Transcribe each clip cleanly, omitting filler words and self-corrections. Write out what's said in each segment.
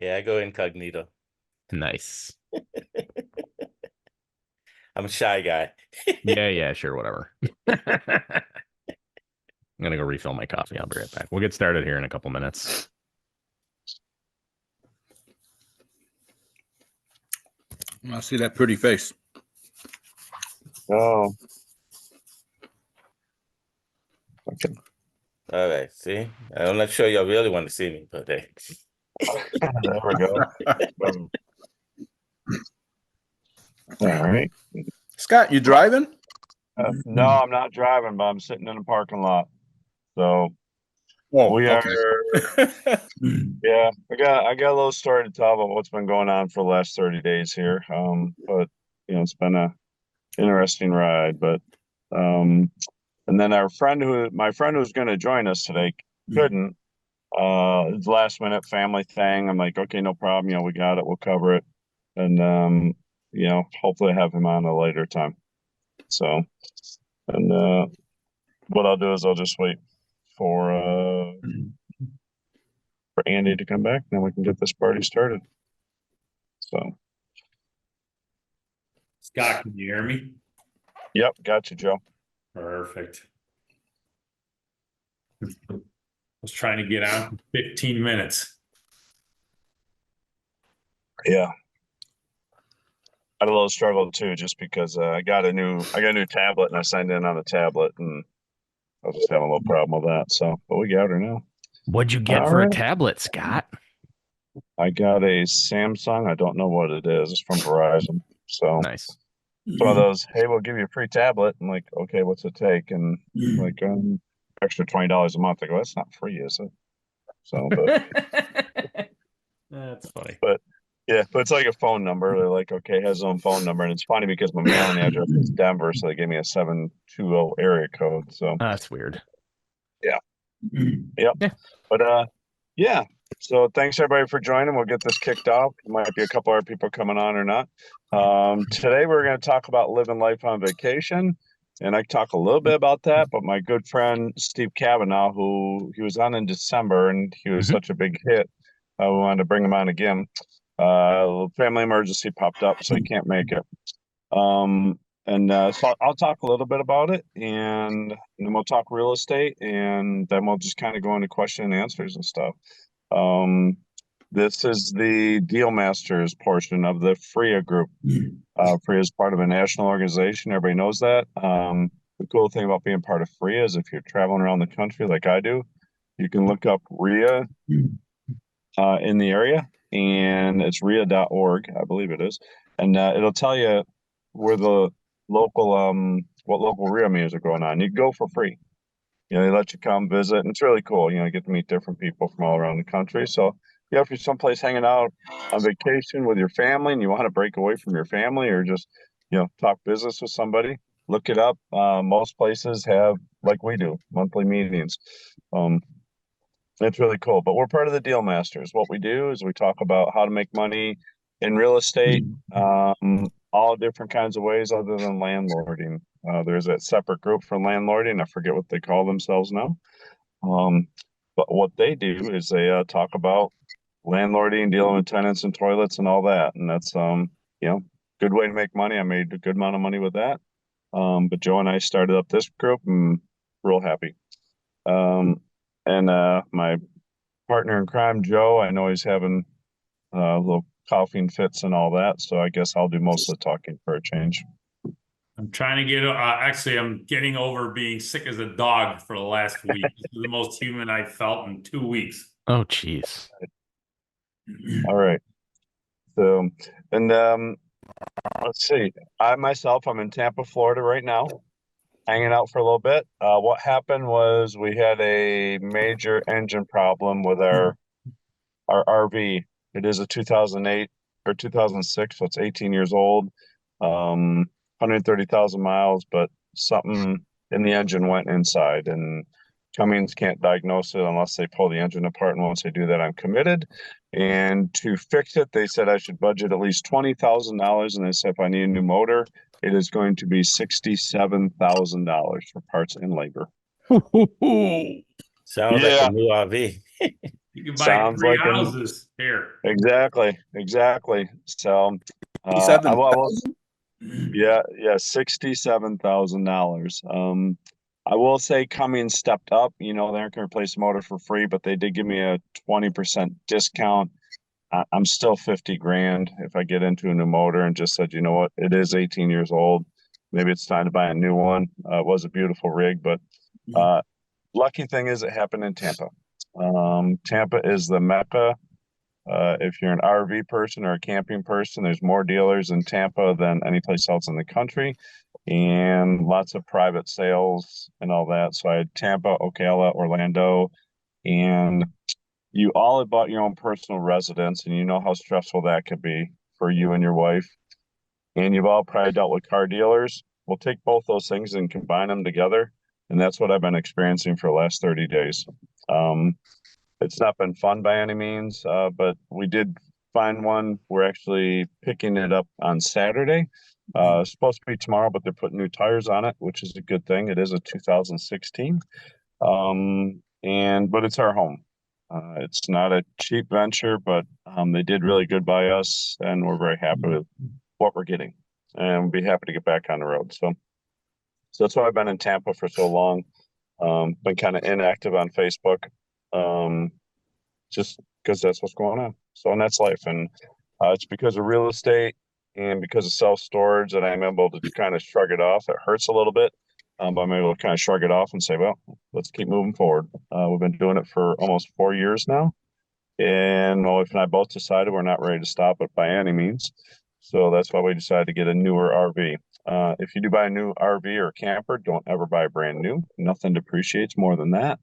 Yeah, I go incognito. Nice. I'm a shy guy. Yeah, sure, whatever. I'm gonna go refill my coffee. I'll be right back. We'll get started here in a couple minutes. I see that pretty face. Oh. Okay. All right, see? I'm not sure you really want to see me, but hey. There we go. All right. Scott, you driving? No, I'm not driving, but I'm sitting in the parking lot. So we okay. are. Yeah, I got a little story to tell about what's been going on for the last 30 days here. But it's been a interesting ride. But and then my friend who's going to join us today couldn't. It's last minute family thing. I'm like, okay, no problem. We got it. We'll cover it. And hopefully have him on a later time. So, and what I'll do is I'll just wait for Andy to come back, then we can get this party started. So, Scott, can you hear me? yep, got you, Joe. Perfect. I was trying to get out in 15 minutes. Yeah. I had a little struggle too, just because I got a new tablet and I signed in on the tablet and I was just having a little problem with that. So, but we got her now. What'd you get for a tablet, Scott? I got a Samsung. I don't know what it is. It's from Verizon. So nice. It's one of those, hey, we'll give you a free tablet. I'm like, okay, what's it take? And like extra $20 a month. I go, that's not free, is it? So, but that's funny. But yeah, but it's like a phone number. They're like, okay, it has its own phone number, and it's funny because my mailing address is Denver, so they gave me a 720 area code. So that's weird. Yeah. Yep. Yeah. But yeah. So thanks everybody for joining. We'll get this kicked off. There might be a couple other people coming on or not. Today we're going to talk about living life on vacation. And I talk a little bit about that, but my good friend Steve Kavanaugh, who he was on in December and he was such a big hit, we wanted to bring him on again. A family emergency popped up, so he can't make it. So I'll talk a little bit about it, and then we'll talk real estate, and then we'll just kind of go into question and answers and stuff. This is the DealMasters portion of the FRIA group. FRIA is part of a national organization. Everybody knows that. The cool thing about being part of FRIA is if you're traveling around the country like I do, you can look up RIA in the area, and it's ria.org, I believe it is. And it'll tell you where the local, what local RIA meetings are going on. You can go for free. They let you come visit, and it's really cool. You get to meet different people from all around the country. So, if you're someplace hanging out on vacation with your family and you want to break away from your family or just, talk business with somebody, look it up. Most places have, like we do, monthly meetings. It's really cool. But we're part of the DealMasters. What we do is we talk about how to make money in real estate, all different kinds of ways other than landlording. There's a separate group for landlording. I forget what they call themselves now. But what they do is they talk about landlording, dealing with tenants and toilets and all that. And that's, good way to make money. I made a good amount of money with that. But Joe and I started up this group and real happy. And my partner in crime, Joe, I know he's having little coughing fits and all that. So I guess I'll do most of the talking for a change. I'm trying to get, actually, I'm getting over being sick as a dog for the last week. This is the most human I've felt in 2 weeks. Oh, geez. All right. So, and let's see. I'm in Tampa, Florida right now, hanging out for a little bit. What happened was we had a major engine problem with our RV. It is a 2008 or 2006, so it's 18 years old, 130,000 miles, but something in the engine went inside, and Cummins can't diagnose it unless they pull the engine apart. And once they do that, I'm committed. And to fix it, they said I should budget at least $20,000. And they said if I need a new motor, it is going to be $67,000 for parts and labor. Sounds like a new RV. You can buy Sounds 3 like houses here. exactly. So, I 7,000? yeah, 67,000. I will say Cummins stepped up. You know, they aren't going to replace the motor for free, but they did give me a 20% discount. I'm still 50 grand if I get into a new motor, and just said, you know what, it is 18 years old. Maybe it's time to buy a new one. It was a beautiful rig, but lucky thing is it happened in Tampa. Tampa is the mecca. If you're an RV person or a camping person, there's more dealers in Tampa than any place else in the country, and lots of private sales and all that. So I had Tampa, Ocala, Orlando, and you all had bought your own personal residence, and you know how stressful that could be for you and your wife. And you've all probably dealt with car dealers. We'll take both those things and combine them together. And that's what I've been experiencing for the last 30 days. It's not been fun by any means, but we did find one. We're actually picking it up on Saturday. It's supposed to be tomorrow, but they're putting new tires on it, which is a good thing. It is a 2016. But it's our home. It's not a cheap venture, but they did really good by us, and we're very happy with what we're getting, and we'll be happy to get back on the road. So that's why I've been in Tampa for so long. Been kind of inactive on Facebook, just because that's what's going on. So, and that's life, and it's because of real estate and because of self storage that I'm able to kind of shrug it off. It hurts a little bit, but I'm able to kind of shrug it off and say, well, let's keep moving forward. We've been doing it for almost 4 years now, and my wife and I both decided we're not ready to stop it by any means. So that's why we decided to get a newer RV. If you do buy a new RV or camper, don't ever buy brand new. Nothing depreciates more than that,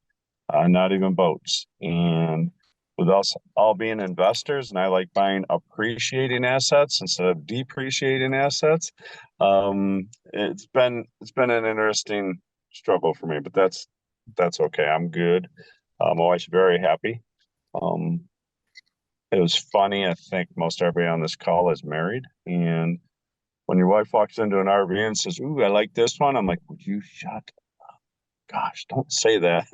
not even boats. And with us all being investors, and I like buying appreciating assets instead of depreciating assets, it's been an interesting struggle for me, but that's okay. I'm good. My wife's very happy. It was funny. I think most everybody on this call is married, and when your wife walks into an RV and says, "Ooh, I like this one," I'm like, "Would you shut up? Gosh, don't say that."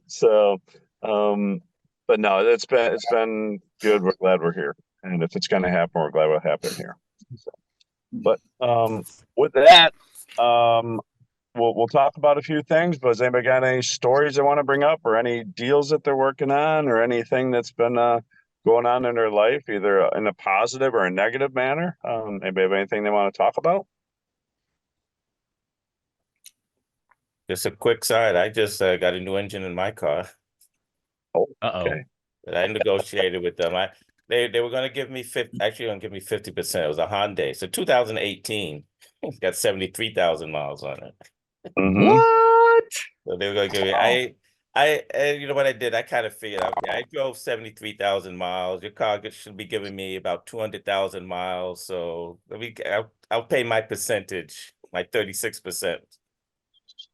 So, but no, it's been good. We're glad we're here, and if it's going to happen, we're glad it'll happen here. So, but with that, we'll talk about a few things. But has anybody got any stories they want to bring up, or any deals that they're working on, or anything that's been going on in their life, either in a positive or a negative manner? Anybody have anything they want to talk about? Just a quick side. I just got a new engine in my car Oh, Uh-oh. okay. that I negotiated with them. They were going to give me 50%. It was a Hyundai. It's a 2018. It's got 73,000 miles on it. Mhm. What? So they were going to give me. You know what I did? I kind of figured out. Okay, I drove 73,000 miles. Your car should be giving me about 200,000 miles. So I'll pay my percentage, my 36%.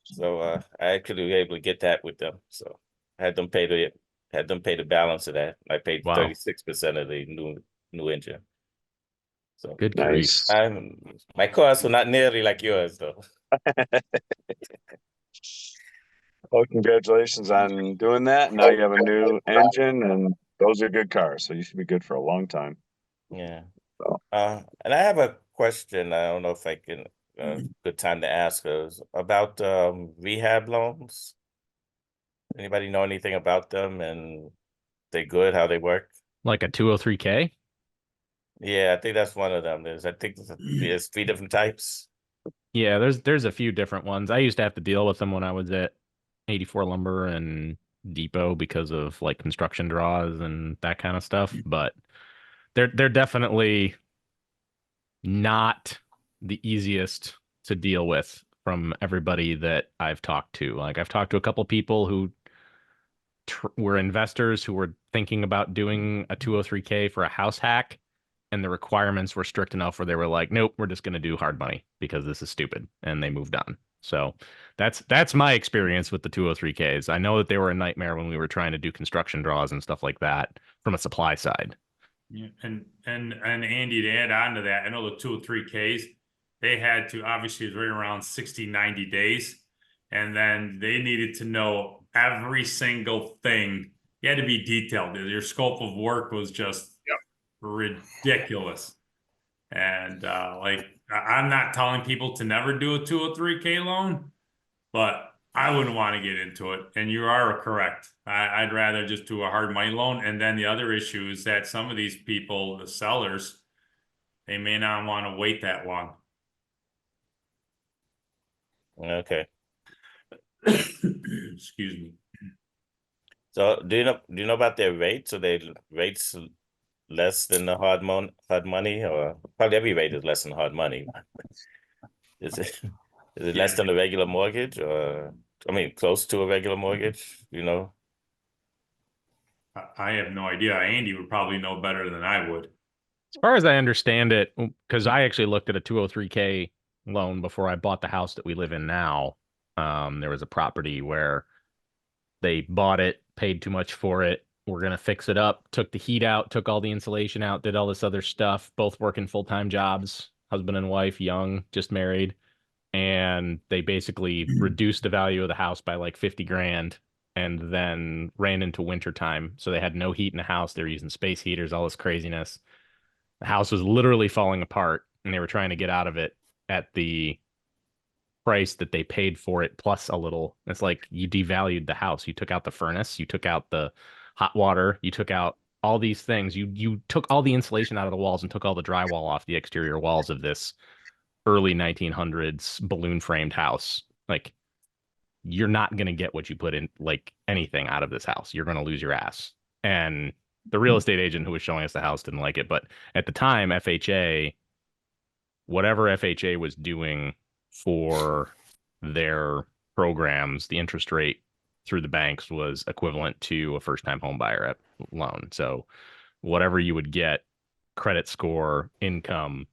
So I could be able to get that with them. So I had them pay the balance of that. I paid Wow. 36% of the new engine. So Good grief. Nice. my costs were not nearly like yours though. Well, congratulations on doing that. Now you have a new engine, and those are good cars, so you should be good for a long time. Yeah. So, And I have a question. I don't know if I can good time to ask us about rehab loans. Anybody know anything about them, and they good, how they work? Like a 203K? Yeah, I think that's one of them. I think there's 3 different types. Yeah, there's a few different ones. I used to have to deal with them when I was at 84 Lumber and Depot because of like construction draws and that kind of stuff, but they're definitely not the easiest to deal with from everybody that I've talked to. Like I've talked to a couple people who were investors who were thinking about doing a 203K for a house hack, and the requirements were strict enough where they were like, nope, we're just going to do hard money because this is stupid, and they moved on. So that's my experience with the 203Ks. I know that they were a nightmare when we were trying to do construction draws and stuff like that from a supply side. Yeah, and Andy, to add on to that, I know the 203Ks, they had to, obviously it's right around 60, 90 days. And then they needed to know every single thing. You had to be detailed. Your scope of work was just ridiculous. And like, I'm not telling people to never do a 203K loan, but I wouldn't want to get into it. And you are correct. I'd rather just do a hard money loan. And then the other issue is that some of these people, the sellers, they may not want to wait that long. Okay. Excuse me. So do you know about their rates? Are they rates less than the hard money, or probably every rate is less than hard money? Is it is it less than a regular mortgage, or I mean close to a regular mortgage, you know? I have no idea. Andy would probably know better than I would. As far as I understand it, because I actually looked at a 203K loan before I bought the house that we live in now. There was a property where they bought it, paid too much for it. We're going to fix it up, took the heat out, took all the insulation out, did all this other stuff, both working full-time jobs, husband and wife, young, just married. And they basically reduced the value of the house by like 50 grand and then ran into winter time. So they had no heat in the house. They were using space heaters, all this craziness. The house was literally falling apart and they were trying to get out of it at the price that they paid for it plus a little. It's like you devalued the house. You took out the furnace, you took out the hot water, you took out all these things. You took all the insulation out of the walls and took all the drywall off the exterior walls of this early 1900s balloon framed house. Like, you're not going to get what you put in, like anything out of this house. You're going to lose your ass. And the real estate agent who was showing us the house didn't like it. But at the time, FHA, whatever FHA was doing for their programs, the interest rate through the banks was equivalent to a first-time home buyer loan. So whatever you would get, credit score, income,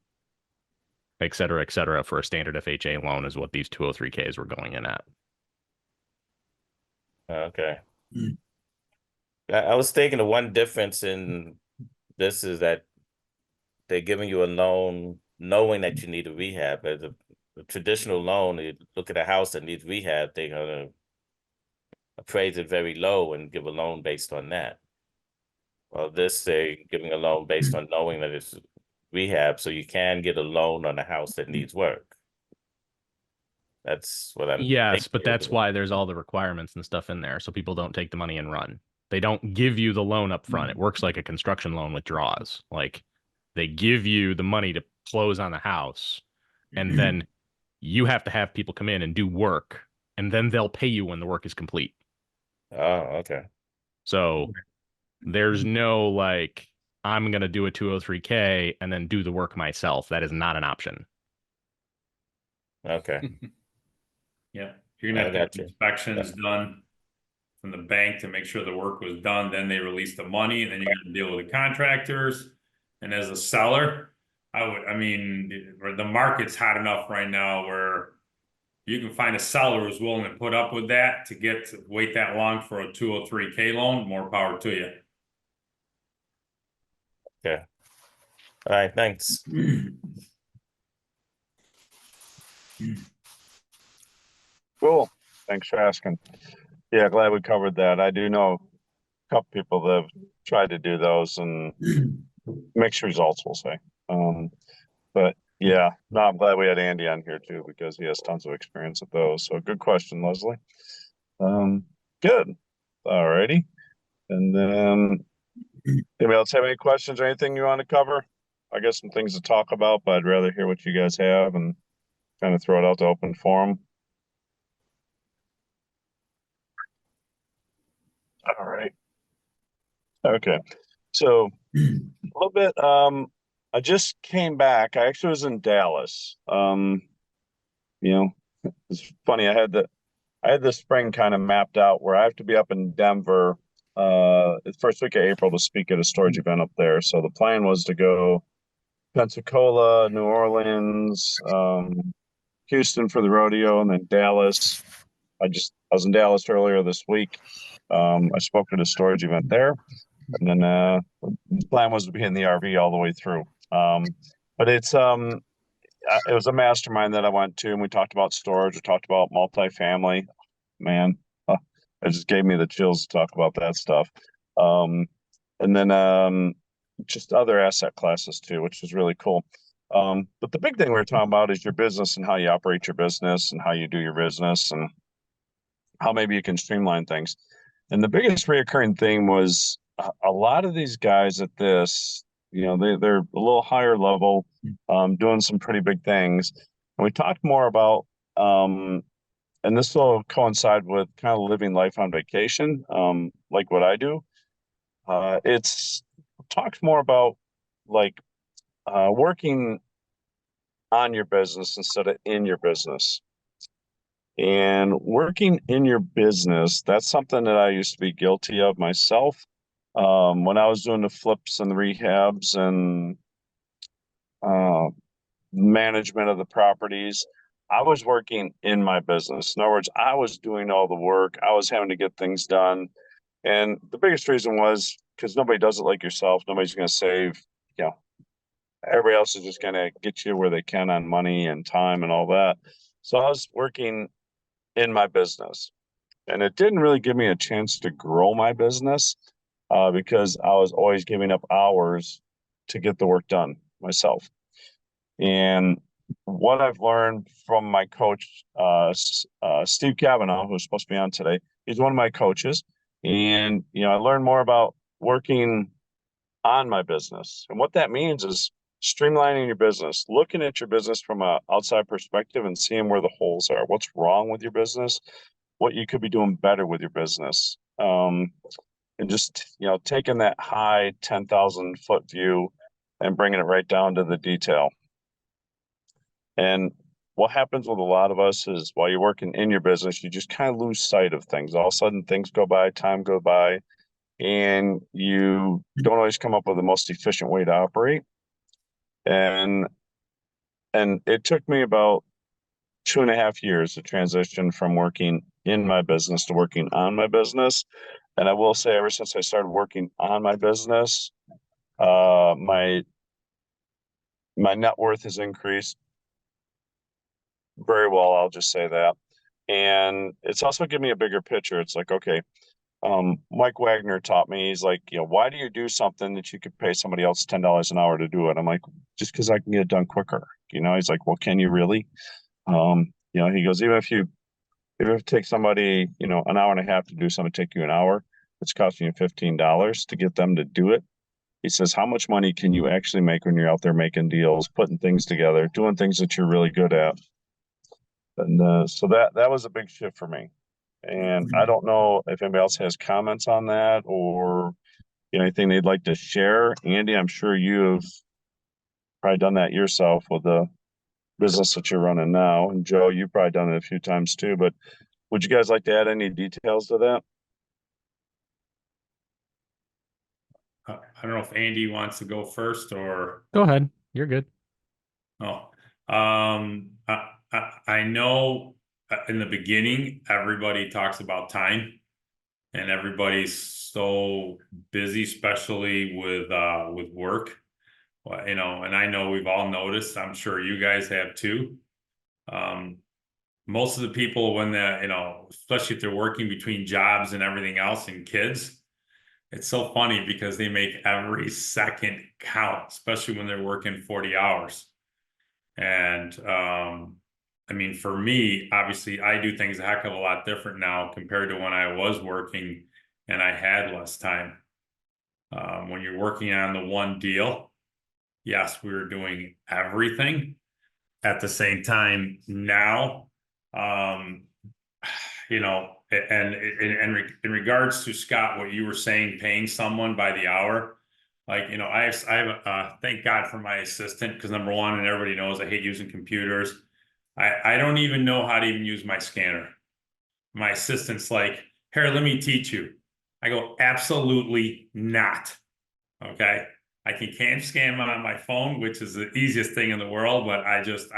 et cetera, for a standard FHA loan is what these 203Ks were going in at. Okay. I was thinking the one difference in this is that they're giving you a loan knowing that you need a rehab. As a traditional loan, you look at a house that needs rehab, they're gonna appraise it very low and give a loan based on that. Well, they're giving a loan based on knowing that it's rehab, so you can get a loan on a house that needs work. That's what I'm Yes, but thinking. that's why there's all the requirements and stuff in there, so people don't take the money and run. They don't give you the loan up front. It works like a construction loan with draws. Like, they give you the money to close on the house, and then you have to have people come in and do work, and then they'll pay you when the work is complete. Oh, okay. So there's no like, I'm going to do a 203K and then do the work myself. That is not an option. Okay. Yeah, you're gonna have I to got get you. inspections done from the bank to make sure the work was done. Then they release the money, and then you got to deal with the contractors. And as a seller, I mean, the market's hot enough right now where you can find a seller who's willing to put up with that to wait that long for a 203K loan. More power to you. Okay. All right, thanks. Cool. Thanks for asking. Yeah, glad we covered that. I do know a couple people that have tried to do those and mixed results, we'll say. But yeah, no, I'm glad we had Andy on here too, because he has tons of experience with those. So good question, Leslie. Good. All righty. And then anybody else have any questions or anything you want to cover? I guess some things to talk about, but I'd rather hear what you guys have and kind of throw it out to open forum. All right. Okay. So a little bit, I just came back. I actually was in Dallas. It's funny. I had the spring kind of mapped out where I have to be up in Denver, the first week of April to speak at a storage event up there. So the plan was to go Pensacola, New Orleans, Houston for the rodeo, and then Dallas. I was in Dallas earlier this week. I spoke at a storage event there, and then the plan was to be in the RV all the way through. But it was a mastermind that I went to, and we talked about storage. We talked about multifamily. Man, it just gave me the chills to talk about that stuff. And then just other asset classes too, which was really cool. But the big thing we're talking about is your business and how you operate your business and how you do your business and how maybe you can streamline things. And the biggest reoccurring thing was a lot of these guys at this, they're a little higher level, doing some pretty big things. And we talked more about, and this will coincide with kind of living life on vacation, like what I do. It's talks more about like working on your business instead of in your business. And working in your business, that's something that I used to be guilty of myself. When I was doing the flips and the rehabs and management of the properties, I was working in my business. In other words, I was doing all the work. I was having to get things done. And the biggest reason was because nobody does it like yourself. Nobody's going to save, everybody else is just going to get you where they can on money and time and all that. So I was working in my business, and it didn't really give me a chance to grow my business because I was always giving up hours to get the work done myself. And what I've learned from my coach, Steve Cavanaugh, who's supposed to be on today, he's one of my coaches. And, I learned more about working on my business. And what that means is streamlining your business, looking at your business from an outside perspective and seeing where the holes are, what's wrong with your business, what you could be doing better with your business. And just, taking that high 10,000 foot view and bringing it right down to the detail. And what happens with a lot of us is while you're working in your business, you just kind of lose sight of things. All of a sudden things go by, time go by, and you don't always come up with the most efficient way to operate. And it took me about 2.5 years to transition from working in my business to working on my business. And I will say, ever since I started working on my business, my net worth has increased very well. I'll just say that. And it's also given me a bigger picture. It's like, okay, Mike Wagner taught me, he's like, why do you do something that you could pay somebody else $10 an hour to do it? I'm like, just because I can get it done quicker. He's like, well, can you really? He goes, even if it takes somebody, an hour and a half to do something, take you an hour, it's costing you $15 to get them to do it. He says, how much money can you actually make when you're out there making deals, putting things together, doing things that you're really good at? And so that was a big shift for me. And I don't know if anybody else has comments on that or anything they'd like to share. Andy, I'm sure you've probably done that yourself with the business that you're running now. And Joe, you've probably done it a few times too. But would you guys like to add any details to that? I don't know if Andy wants to go first or Go ahead. You're good. oh. I know in the beginning, everybody talks about time and everybody's so busy, especially with work. Well, and I know we've all noticed, I'm sure you guys have too. Most of the people when especially if they're working between jobs and everything else and kids, it's so funny because they make every second count, especially when they're working 40 hours. And, for me, obviously, I do things a heck of a lot different now compared to when I was working and I had less time. When you're working on the one deal, yes, we were doing everything at the same time now. And in regards to Scott, what you were saying, paying someone by the hour, I have thank God for my assistant, because number one, and everybody knows I hate using computers. I don't even know how to even use my scanner. My assistant's like, here, let me teach you. I go, absolutely not. Okay. I can scan on my phone, which is the easiest thing in the world, but I just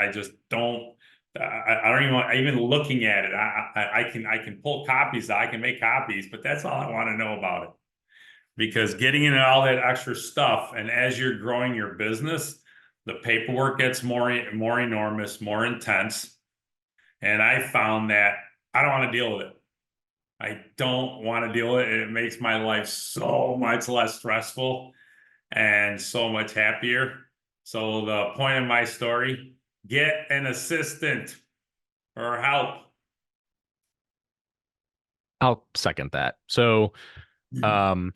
don't. I don't even want even looking at it. I can pull copies. I can make copies, but that's all I want to know about it. Because getting into all that extra stuff, and as you're growing your business, the paperwork gets more enormous, more intense. And I found that I don't want to deal with it. I don't want to deal with it. It makes my life so much less stressful and so much happier. So the point of my story, get an assistant or help. I'll second that. So, I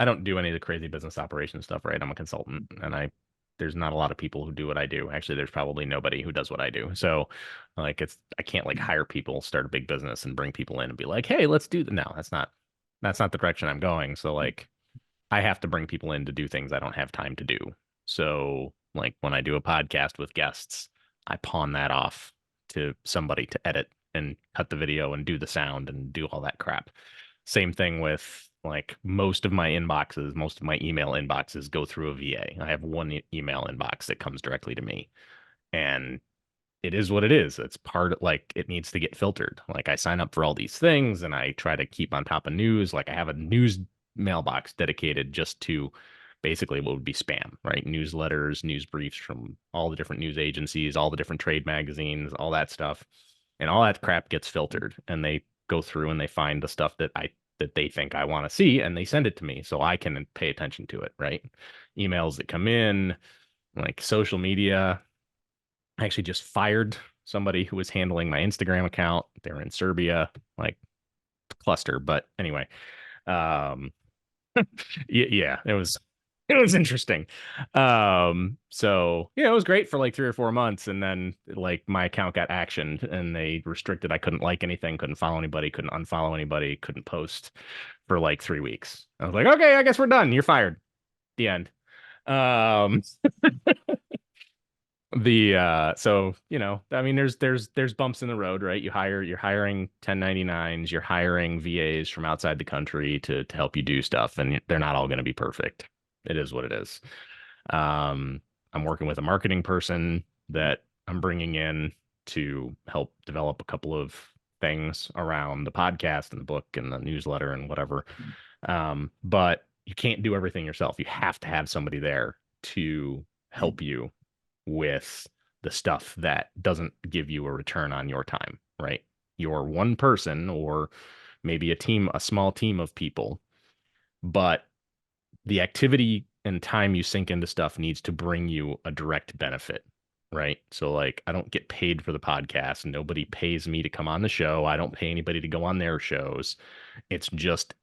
don't do any of the crazy business operation stuff, right? I'm a consultant, and there's not a lot of people who do what I do. Actually, there's probably nobody who does what I do. So, like, I can't like hire people, start a big business, and bring people in and be like, hey, let's do that. No, that's not the direction I'm going. So, like, I have to bring people in to do things I don't have time to do. So, like, when I do a podcast with guests, I pawn that off to somebody to edit and cut the video and do the sound and do all that crap. Same thing with like most of my inboxes, most of my email inboxes go through a VA. I have one email inbox that comes directly to me. And it is what it is. It's part of like it needs to get filtered. Like I sign up for all these things and I try to keep on top of news. Like I have a news mailbox dedicated just to basically what would be spam, right? Newsletters, news briefs from all the different news agencies, all the different trade magazines, all that stuff. And all that crap gets filtered and they go through and they find the stuff that they think I want to see and they send it to me so I can pay attention to it, right? Emails that come in, like social media. I actually just fired somebody who was handling my Instagram account. They're in Serbia, like cluster. But anyway, yeah, it was interesting. So yeah, it was great for like 3 or 4 months, and then like my account got actioned, and they restricted. I couldn't like anything, couldn't follow anybody, couldn't unfollow anybody, couldn't post for like 3 weeks. I was like, okay, I guess we're done. You're fired. The end. Um, so I mean there's bumps in the road, right? You're hiring 1099s, you're hiring VAs from outside the country to help you do stuff, and they're not all going to be perfect. It is what it is. I'm working with a marketing person that I'm bringing in to help develop a couple of things around the podcast and the book and the newsletter and whatever. But you can't do everything yourself. You have to have somebody there to help you with the stuff that doesn't give you a return on your time, right? You're one person or maybe a small team of people, but the activity and time you sink into stuff needs to bring you a direct benefit, right? So like I don't get paid for the podcast. Nobody pays me to come on the show. I don't pay anybody to go on their shows. It's just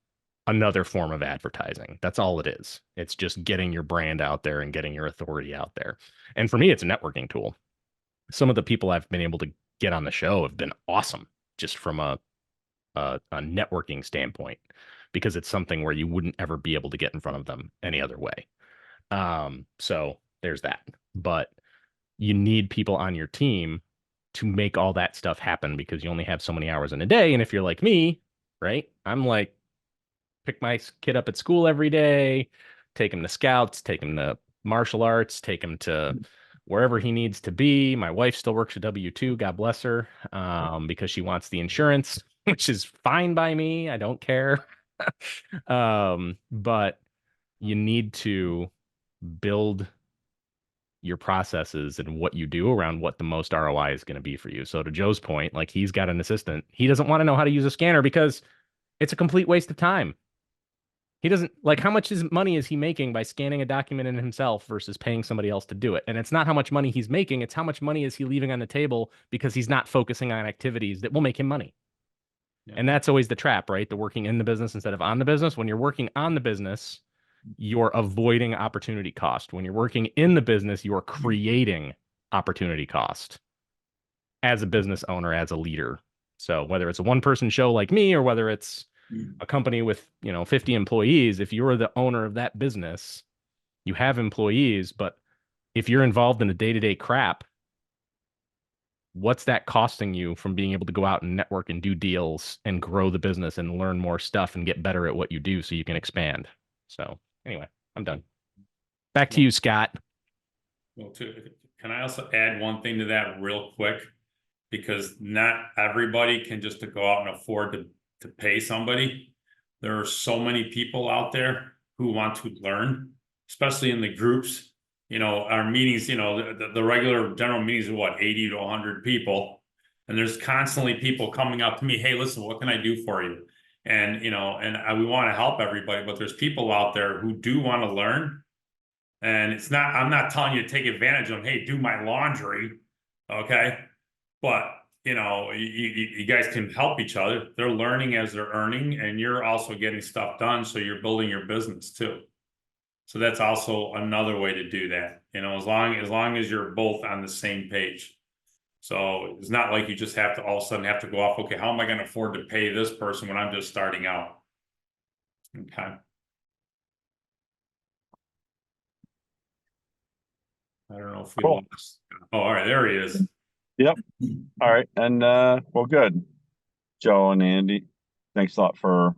another form of advertising. That's all it is. It's just getting your brand out there and getting your authority out there. And for me, it's a networking tool. Some of the people I've been able to get on the show have been awesome just from a networking standpoint, because it's something where you wouldn't ever be able to get in front of them any other way. So there's that. But you need people on your team to make all that stuff happen because you only have so many hours in a day. And if you're like me, right, I'm like, pick my kid up at school every day, take him to scouts, take him to martial arts, take him to wherever he needs to be. My wife still works at W-2, God bless her, because she wants the insurance, which is fine by me. I don't care. But you need to build your processes and what you do around what the most ROI is going to be for you. So to Joe's point, like he's got an assistant. He doesn't want to know how to use a scanner because it's a complete waste of time. He doesn't like how much money is he making by scanning a document in himself versus paying somebody else to do it. And it's not how much money he's making. It's how much money is he leaving on the table because he's not focusing on activities that will make him money. Yeah. And that's always the trap, right? The working in the business instead of on the business. When you're working on the business, you're avoiding opportunity cost. When you're working in the business, you're creating opportunity cost as a business owner, as a leader. So whether it's a one-person show like me or whether it's a company with 50 employees, if you're the owner of that business, you have employees, but if you're involved in the day-to-day crap, what's that costing you from being able to go out and network and do deals and grow the business and learn more stuff and get better at what you do so you can expand? So anyway, I'm done. Back to you, Scott. Well, can I also add one thing to that real quick? Because not everybody can just go out and afford to pay somebody. There are so many people out there who want to learn, especially in the groups. our meetings, the regular general meetings are what, 80 to 100 people. And there's constantly people coming up to me, hey, listen, what can I do for you? And, we want to help everybody, but there's people out there who do want to learn. And I'm not telling you to take advantage of them. Hey, do my laundry. Okay. But, you guys can help each other. They're learning as they're earning, and you're also getting stuff done. So you're building your business too. So that's also another way to do that, as long as you're both on the same page. So it's not like you just have to all of a sudden have to go off, okay, how am I going to afford to pay this person when I'm just starting out? Okay. I don't know if we Cool. lost. Oh, all right, there he is. Yep. All right. And well, good. Joe and Andy, thanks a lot for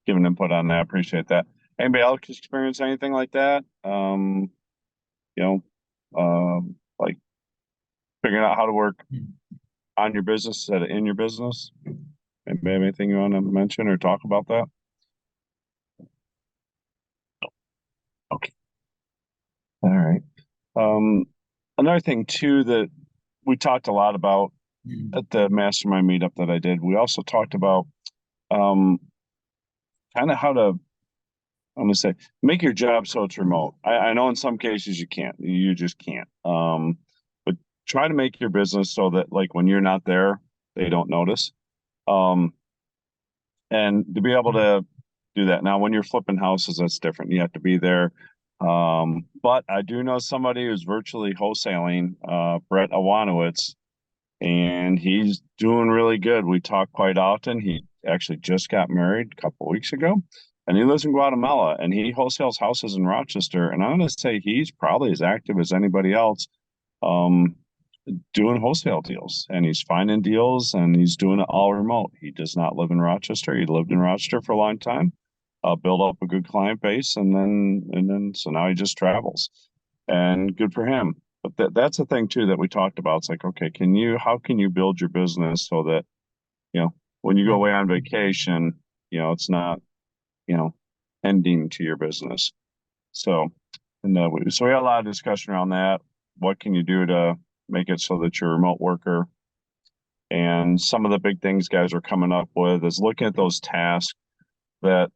giving input on that. Appreciate that. Anybody else experience anything like that? Like figuring out how to work on your business instead of in your business. Anybody have anything you want to mention or talk about that? Okay. All right. Another thing too that we talked a lot about at the mastermind meetup that I did, we also talked about kind of how to, I'm gonna say, make your job so it's remote. I know in some cases you just can't. But try to make your business so that like when you're not there, they don't notice. And to be able to do that. Now, when you're flipping houses, that's different. You have to be there. But I do know somebody who's virtually wholesaling, Brett Awanowitz, and he's doing really good. We talk quite often. He actually just got married a couple of weeks ago, and he lives in Guatemala, and he wholesales houses in Rochester. And I'm going to say he's probably as active as anybody else doing wholesale deals, and he's finding deals, and he's doing it all remote. He does not live in Rochester. He lived in Rochester for a long time, built up a good client base, and then so now he just travels, and good for him. But that's the thing too that we talked about. It's like, okay, how can you build your business so that, when you go away on vacation, it's not, ending to your business. So, so we had a lot of discussion around that. What can you do to make it so that you're a remote worker? And some of the big things guys are coming up with is looking at those tasks that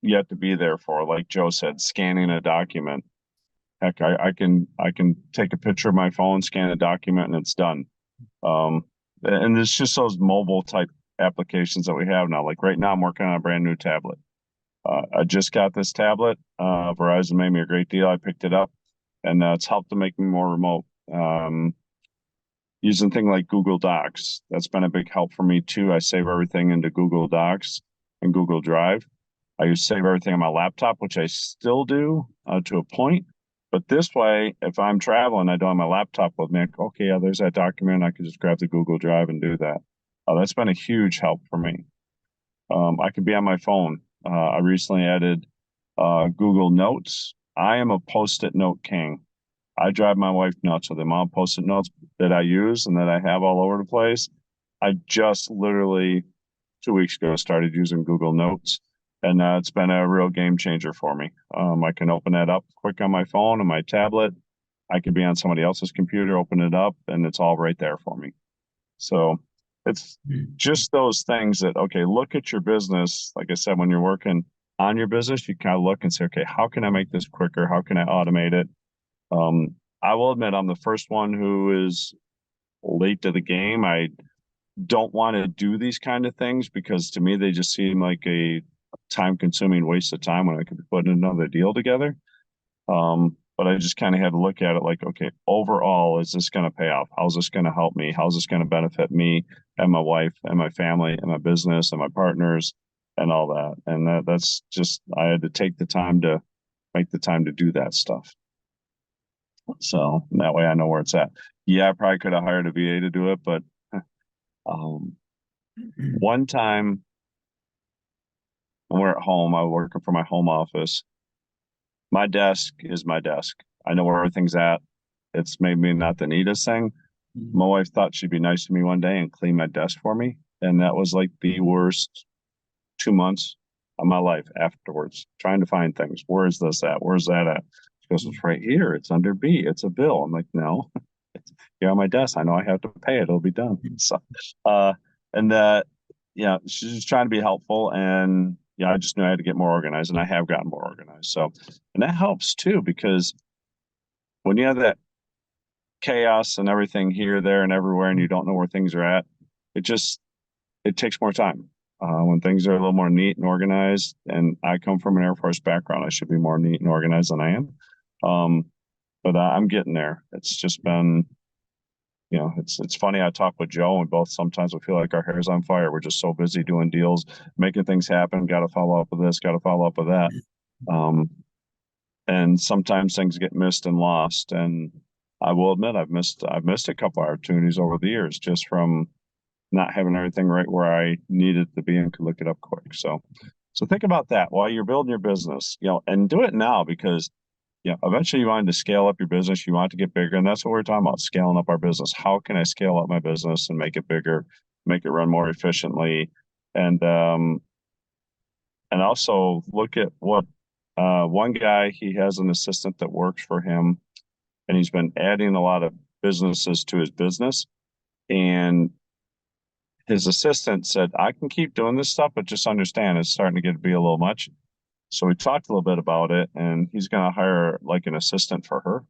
you have to be there for. Like Joe said, scanning a document. Heck, I can take a picture of my phone, scan a document, and it's done. And it's just those mobile type applications that we have now. Like right now, I'm working on a brand new tablet. I just got this tablet. Verizon made me a great deal. I picked it up, and it's helped to make me more remote. Using things like Google Docs, that's been a big help for me too. I save everything into Google Docs and Google Drive. I used to save everything on my laptop, which I still do to a point. But this way, if I'm traveling, I don't have my laptop with me. Okay, yeah, there's that document. I can just grab the Google Drive and do that. That's been a huge help for me. I could be on my phone. I recently added Google Notes. I am a Post-it note king. I drive my wife nuts with the amount of Post-it notes that I use and that I have all over the place. I just literally 2 weeks ago started using Google Notes. And it's been a real game changer for me. I can open that up quick on my phone and my tablet. I could be on somebody else's computer, open it up, and it's all right there for me. So it's just those things that, okay, look at your business. Like I said, when you're working on your business, you kind of look and say, okay, how can I make this quicker? How can I automate it? I will admit I'm the first one who is late to the game. I don't want to do these kind of things because to me, they just seem like a time-consuming waste of time when I could be putting another deal together. But I just kind of had to look at it like, okay, overall, is this going to pay off? How's this going to help me? How's this going to benefit me and my wife and my family and my business and my partners and all that? And that's just, I had to take the time to make the time to do that stuff. So that way I know where it's at. Yeah, I probably could have hired a VA to do it, but one time when we're at home, I was working for my home office. My desk is my desk. I know where everything's at. It's maybe not the neatest thing. My wife thought she'd be nice to me one day and clean my desk for me. And that was like the worst 2 months of my life afterwards, trying to find things. Where is this at? Where's that at? She goes, it's right here. It's under B. It's a bill. I'm like, no, it's here on my desk. I know I have to pay it. It'll be done. So, and yeah, she's just trying to be helpful. And yeah, I just knew I had to get more organized, and I have gotten more organized. So, and that helps too, because when you have that chaos and everything here, there, and everywhere, and you don't know where things are at, it takes more time. When things are a little more neat and organized, and I come from an Air Force background, I should be more neat and organized than I am. But I'm getting there. It's just been, it's funny. I talk with Joe, and both sometimes we feel like our hair's on fire. We're just so busy doing deals, making things happen. Got to follow up with this. Got to follow up with that. And sometimes things get missed and lost. And I will admit, I've missed a couple opportunities over the years just from not having everything right where I needed to be and could look it up quick. So think about that while you're building your business, and do it now, because eventually you want to scale up your business. You want to get bigger. And that's what we're talking about, scaling up our business. How can I scale up my business and make it bigger, make it run more efficiently? And also look at what one guy, he has an assistant that works for him, and he's been adding a lot of businesses to his business. And his assistant said, I can keep doing this stuff, but just understand it's starting to get to be a little much. So we talked a little bit about it, and he's going to hire like an assistant for her.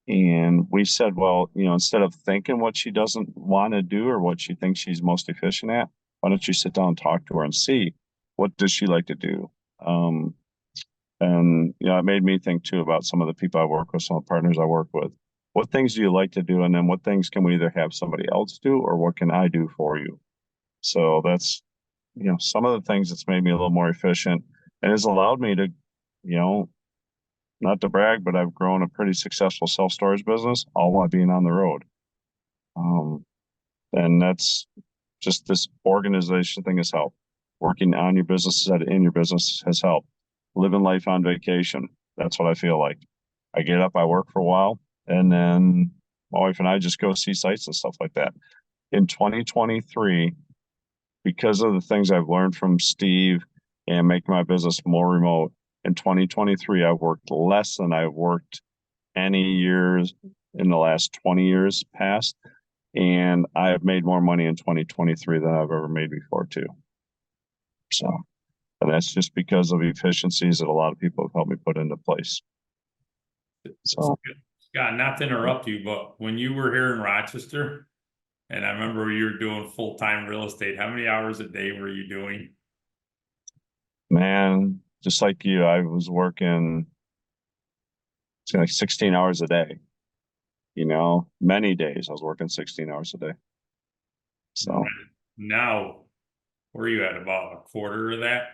And we said, well, instead of thinking what she doesn't want to do or what she thinks she's most efficient at, why don't you sit down and talk to her and see what does she like to do? And it made me think too about some of the people I work with, some of the partners I work with. What things do you like to do? And then what things can we either have somebody else do, or what can I do for you? So that's, some of the things that's made me a little more efficient and has allowed me to, not to brag, but I've grown a pretty successful self-storage business all while being on the road. And that's just, this organization thing has helped. Working on your business, in your business, has helped. Living life on vacation. That's what I feel like. I get up, I work for a while, and then my wife and I just go see sites and stuff like that. In 2023, because of the things I've learned from Steve and making my business more remote, in 2023, I've worked less than I've worked any years in the last 20 years past. And I have made more money in 2023 than I've ever made before too. So, and that's just because of efficiencies that a lot of people have helped me put into place. So, Scott, not to interrupt you, but when you were here in Rochester, and I remember you were doing full-time real estate, how many hours a day were you doing? Man, just like you, I was working like 16 hours a day. Many days I was working 16 hours a day. So now, where are you at? About a quarter of that?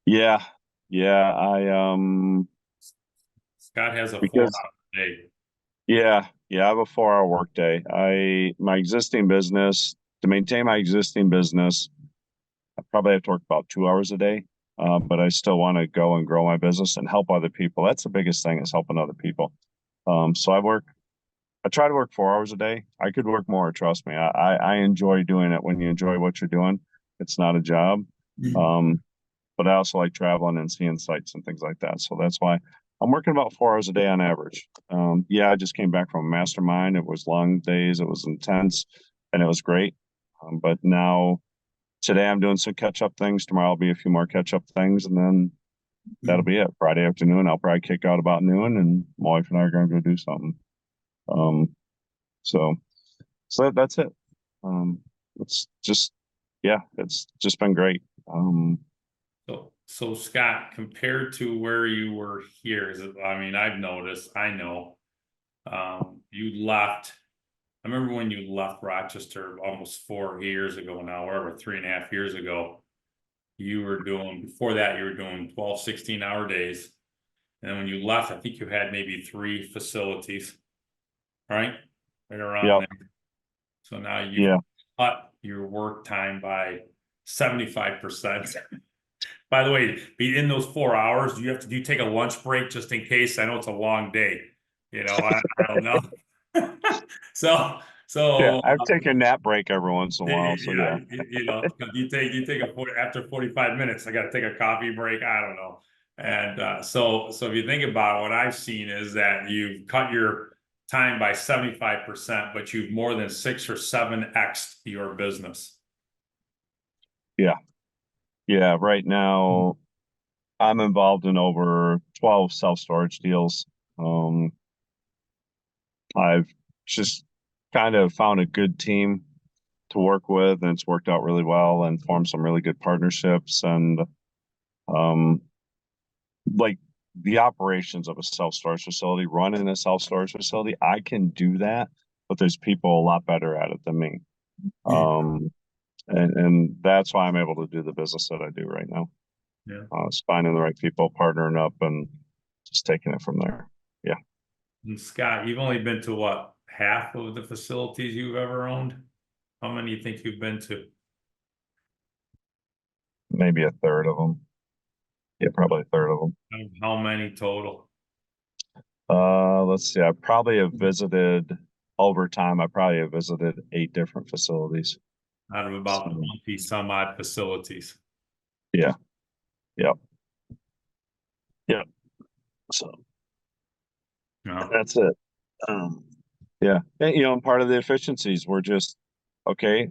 Yeah. Scott has a Because 4 hour day. Yeah, I have a 4-hour work day. My existing business, to maintain my existing business, I probably have to work about 2 hours a day. But I still want to go and grow my business and help other people. That's the biggest thing, is helping other people. So I try to work 4 hours a day. I could work more, trust me. I enjoy doing it. When you enjoy what you're doing, it's not a job. But I also like traveling and seeing sites and things like that. So that's why I'm working about 4 hours a day on average. I just came back from a mastermind. It was long days. It was intense, and it was great. But now, today I'm doing some catch-up things. Tomorrow will be a few more catch-up things, and then that'll be it. Friday afternoon, I'll probably kick out about noon, and my wife and I are going to go do something. So that's it. It's just been great. So Scott, compared to where you were here, I've noticed, I know, you left. I remember when you left Rochester almost 4 years ago now, or 3.5 years ago, before that, you were doing 12, 16-hour days. And then when you left, I think you had maybe 3 facilities, right? Right around there. So now you cut your work time by 75%. By the way, in those 4 hours, do you take a lunch break just in case? I know it's a long day. I don't know. So I've taken a nap break every once in a while. So you take after 45 minutes, I got to take a coffee break. I don't know. And so if you think about it, what I've seen is that you've cut your time by 75%, but you've more than 6 or 7x your business. Yeah, right now I'm involved in over 12 self-storage deals. I've just kind of found a good team to work with, and it's worked out really well and formed some really good partnerships. And like the operations of a self-storage facility, running a self-storage facility, I can do that, but there's people a lot better at it than me. And that's why I'm able to do the business that I do right now. Yeah. It's finding the right people, partnering up, and just taking it from there. Yeah. And Scott, you've only been to what, half of the facilities you've ever owned? How many do you think you've been to? Maybe a third of them. Yeah, probably a third of them. How many total? Let's see. I probably have visited over time. I probably have visited 8 different facilities. Out of about So, 20 some odd facilities. yeah. Yep. Yep. So No. that's it. Yeah. And, and part of the efficiencies, we're just, okay,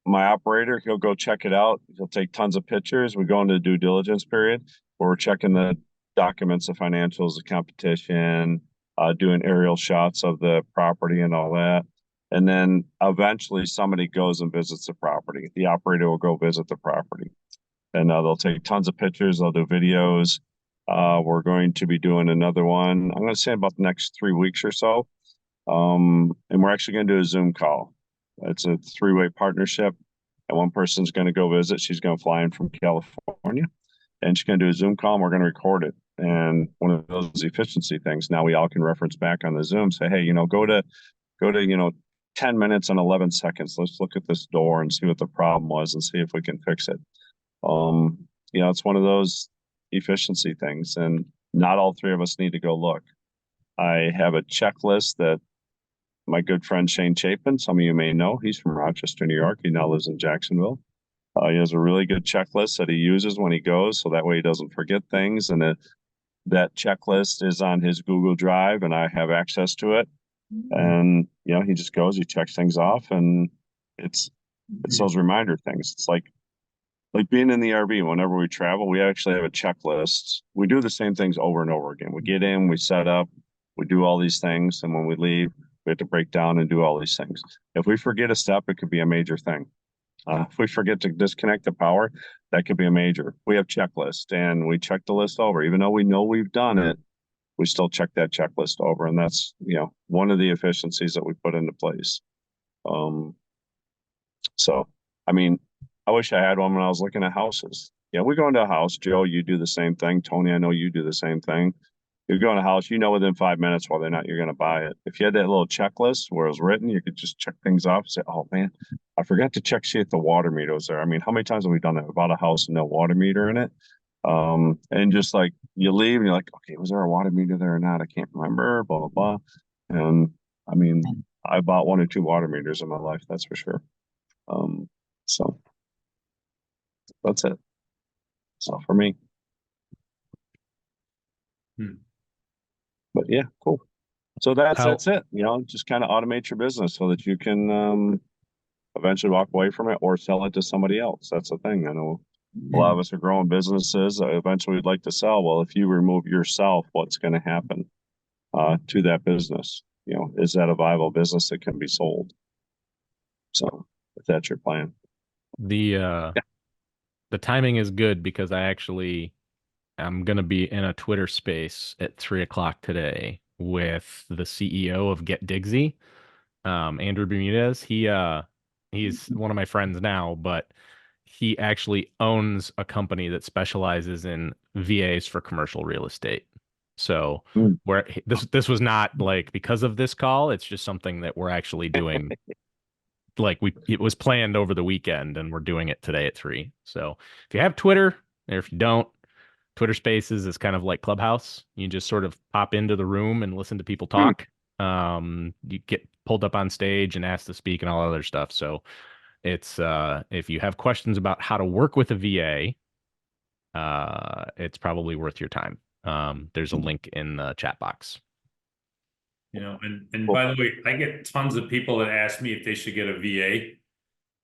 my operator, he'll go check it out. He'll take tons of pictures. We go into the due diligence period where we're checking the documents, the financials, the competition, doing aerial shots of the property and all that. And then eventually somebody goes and visits the property. The operator will go visit the property, and they'll take tons of pictures. They'll do videos. We're going to be doing another one, I'm going to say about the next 3 weeks or so. And we're actually going to do a Zoom call. It's a 3-way partnership, and one person's going to go visit. She's going to fly in from California, and she's going to do a Zoom call, and we're going to record it. And one of those efficiency things, now we all can reference back on the Zoom, say, hey, go to 10 minutes and 11 seconds. Let's look at this door and see what the problem was and see if we can fix it. It's one of those efficiency things, and not all 3 of us need to go look. I have a checklist that my good friend Shane Chapin, some of you may know, he's from Rochester, New York. He now lives in Jacksonville. He has a really good checklist that he uses when he goes, so that way he doesn't forget things. And that checklist is on his Google Drive, and I have access to it. And he just goes, he checks things off, and it's those reminder things. It's like being in the RV. Whenever we travel, we actually have a checklist. We do the same things over and over again. We get in, we set up, we do all these things, and when we leave, we have to break down and do all these things. If we forget a step, it could be a major thing. If we forget to disconnect the power, that could be a major. We have checklists, and we check the list over. Even though we know we've done it, we still check that checklist over, and that's one of the efficiencies that we put into place. So I mean, I wish I had one when I was looking at houses. We go into a house. Joe, you do the same thing. Tony, I know you do the same thing. You go in a house, within 5 minutes whether or not you're going to buy it. If you had that little checklist where it was written, you could just check things off and say, oh man, I forgot to check, see if the water meter was there. I mean, how many times have we done that? We bought a house and no water meter in it. And just like you leave and you're like, okay, was there a water meter there or not? I can't remember, blah, blah, blah. And I mean, I bought 1 or 2 water meters in my life, that's for sure. So that's it. So for me. But yeah, cool. So that's it. Just kind of automate your business so that you can eventually walk away from it or sell it to somebody else. That's the thing. I know a lot of us are growing businesses. Eventually we'd like to sell. Well, if you remove yourself, what's going to happen to that business? Is that a viable business that can be sold? So if that's your plan. The timing is good because I'm going to be in a Twitter space at 3:00 today with the CEO of Get Digsy, Andrew Bermudez. He's one of my friends now, but he actually owns a company that specializes in VAs for commercial real estate. So where this was not like because of this call, it's just something that we're actually doing. It was planned over the weekend and we're doing it today at 3. So if you have Twitter, or if you don't, Twitter Spaces is kind of like Clubhouse. You just sort of pop into the room and listen to people talk. You get pulled up on stage and asked to speak and all other stuff. So it's if you have questions about how to work with a VA, it's probably worth your time. There's a link in the chat box. You know, and by the way, I get tons of people that ask me if they should get a VA.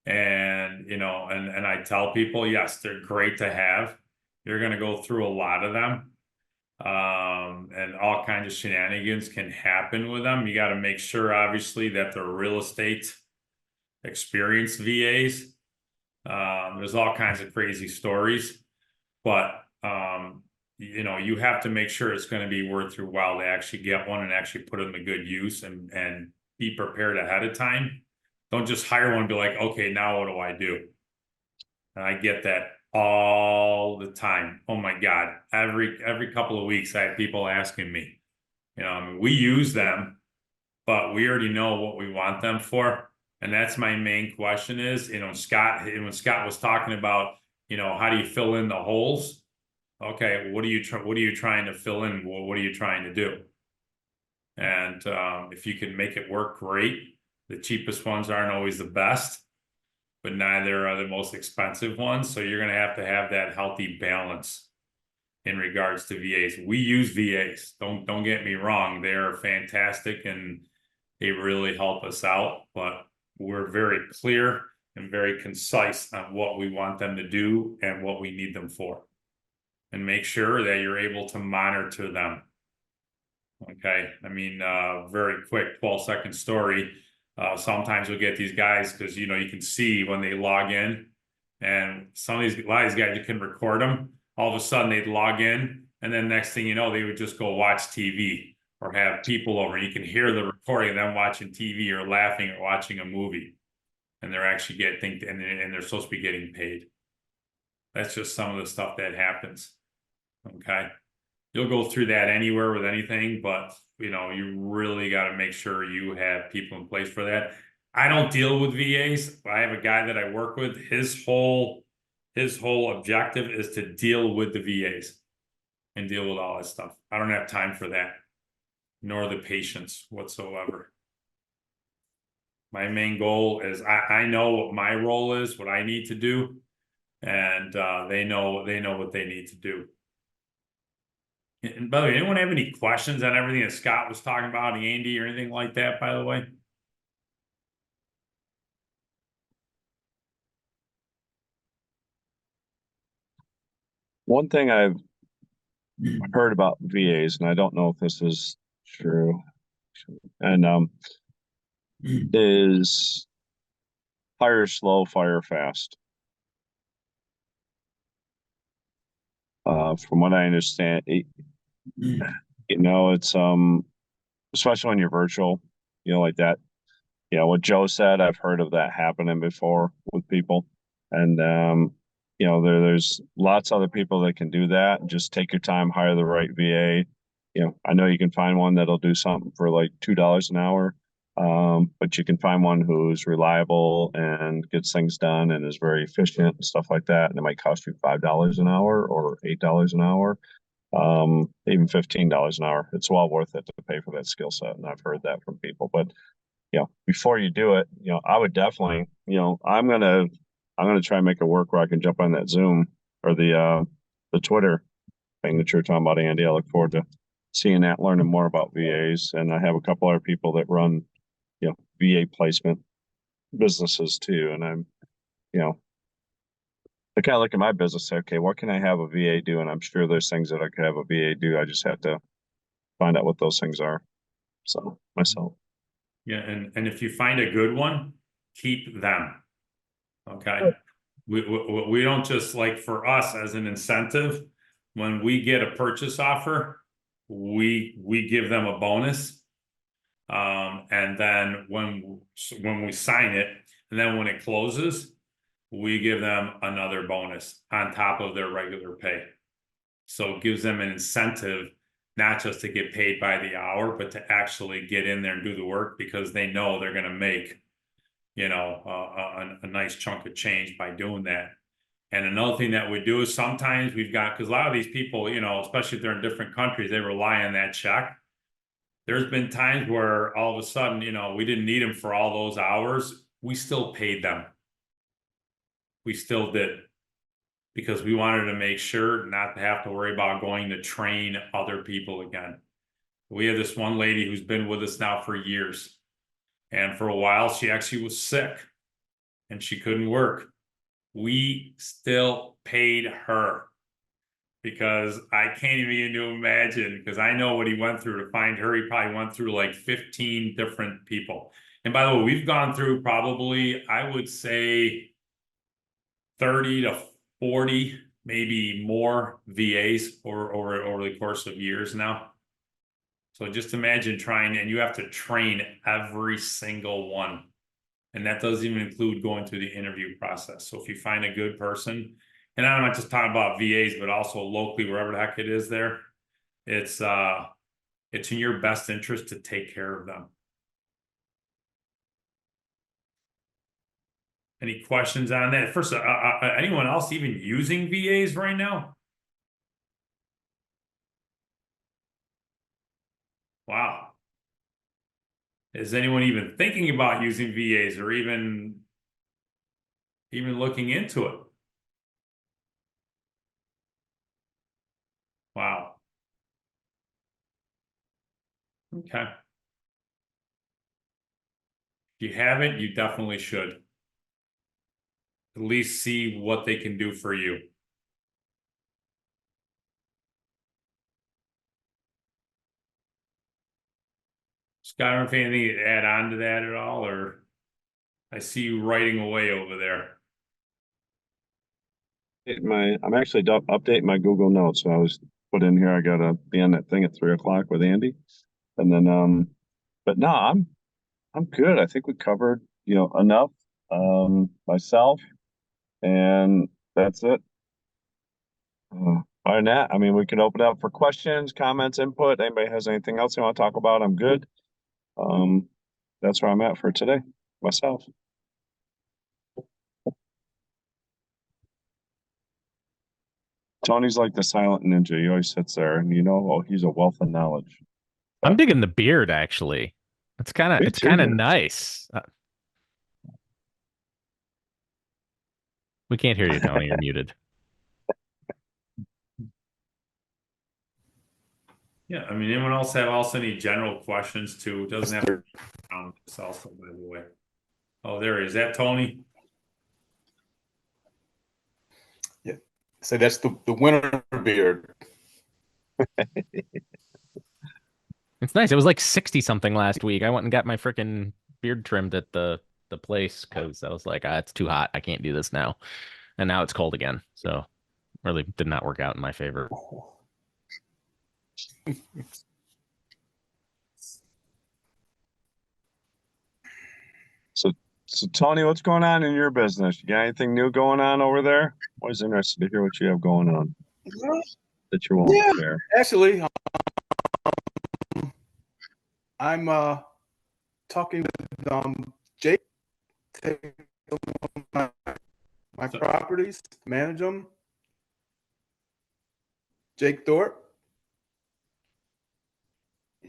And, you know, and I tell people, yes, they're great to have. You're going to go through a lot of them. And all kinds of shenanigans can happen with them. You got to make sure, obviously, that they're real estate experienced VAs. There's all kinds of crazy stories, but, you know, you have to make sure it's going to be worth your while to actually get one and actually put them to good use and be prepared ahead of time. Don't just hire one and be like, okay, now what do I do? And I get that all the time. Oh my God. Every couple of weeks, I have people asking me, you know, I mean, we use them, but we already know what we want them for. And that's my main question is, you know, when Scott was talking about, you know, how do you fill in the holes? Okay, what are you trying to fill in? What are you trying to do? And if you can make it work, great. The cheapest ones aren't always the best, but neither are the most expensive ones. So you're going to have that healthy balance in regards to VAs. We use VAs. Don't get me wrong. They are fantastic and they really help us out, but we're very clear and very concise on what we want them to do and what we need them for. And make sure that you're able to monitor them. Okay, I mean, very quick 12-second story. Sometimes you'll get these guys because, you know, you can see when they log in, and a lot of these guys, you can record them. All of a sudden they'd log in, and then next thing you know, they would just go watch TV or have people over. You can hear the recording of them watching TV or laughing or watching a movie, and they're actually and they're supposed to be getting paid. That's just some of the stuff that happens. Okay. You'll go through that anywhere with anything, but you know, you really got to make sure you have people in place for that. I don't deal with VAs. I have a guy that I work with. His whole objective is to deal with the VAs and deal with all that stuff. I don't have time for that, nor the patience whatsoever. My main goal is I know what my role is, what I need to do, and they know what they need to do. And by the way, anyone have any questions on everything that Scott was talking about, Andy, or anything like that, by the way? One thing I've heard about VAs, and I don't know if this is true, and is hire slow, fire fast. From what I understand, you know, it's especially when you're virtual, you know, like that. You know what Joe said. I've heard of that happening before with people, and you know, there's lots of other people that can do that. Just take your time, hire the right VA. You know, I know you can find one that'll do something for like $2 an hour, but you can find one who's reliable and gets things done and is very efficient and stuff like that. And it might cost you $5 an hour or $8 an hour, even $15 an hour. It's well worth it to pay for that skill set, and I've heard that from people. But you know, before you do it, you know, I would definitely, you know, I'm gonna try and make it work where I can jump on that Zoom or the Twitter thing that you're talking about, Andy. I look forward to seeing that, learning more about VAs, and I have a couple other people that run, you know, VA placement businesses too, and I'm, you know, I kind of look at my business, say, okay, what can I have a VA do? And I'm sure there's things that I could have a VA do. I just have to find out what those things are. So myself. Yeah, and if you find a good one, keep them. Okay. We don't just, like, for us as an incentive, when we get a purchase offer, we give them a bonus. And then when we sign it, and then when it closes, we give them another bonus on top of their regular pay. So it gives them an incentive not just to get paid by the hour, but to actually get in there and do the work, because they know they're going to make, you know, a nice chunk of change by doing that. And another thing that we do is sometimes we've got, because a lot of these people, you know, especially if they're in different countries, they rely on that check. There's been times where all of a sudden, you know, we didn't need them for all those hours. We still paid them. We still did. because we wanted to make sure not to have to worry about going to train other people again. We have this one lady who's been with us now for years. And for a while, she actually was sick and she couldn't work. We still paid her because I can't even begin to imagine, because I know what he went through to find her. He probably went through like 15 different people. And by the way, we've gone through probably, I would say, 30 to 40, maybe more VAs over the course of years now. So just imagine trying, and you have to train every single one. And that doesn't even include going through the interview process. So if you find a good person, and I'm not just talking about VAs, but also locally, wherever the heck it is there, it's in your best interest to take care of them. Any questions on that? First, anyone else even using VAs right now? Wow. Is anyone even thinking about using VAs or even looking into it? Wow. Okay. If you haven't, you definitely should. At least see what they can do for you. Scott, if anything to add on to that at all, or I see you writing away over there. I'm actually updating my Google Notes. So I was put in here. I gotta be on that thing at 3 o'clock with Andy, and then but no, I'm good. I think we covered enough. Myself, and that's it. Other than that, I mean, we can open it up for questions, comments, input. Anybody has anything else they want to talk about? I'm good. That's where I'm at for today, myself. Tony's like the silent ninja. He always sits there, and he's a wealth of knowledge. I'm digging the beard actually. It's kind of nice. We can't hear you, Tony. You're muted. Yeah, I mean, anyone else have also any general questions too? It doesn't have to be around this also, by the way. Oh, there he is. Is that Tony? Yeah. So that's the winter beard. It's nice. It was like 60 something last week. I went and got my freaking beard trimmed at the place because I was like, it's too hot. I can't do this now. And now it's cold again. So really did not work out in my favor. So Tony, what's going on in your business? You got anything new going on over there? Always interested to hear what you have going on that you won't share. Actually, I'm talking with Jake, take my properties, manage them. Jake Thorpe.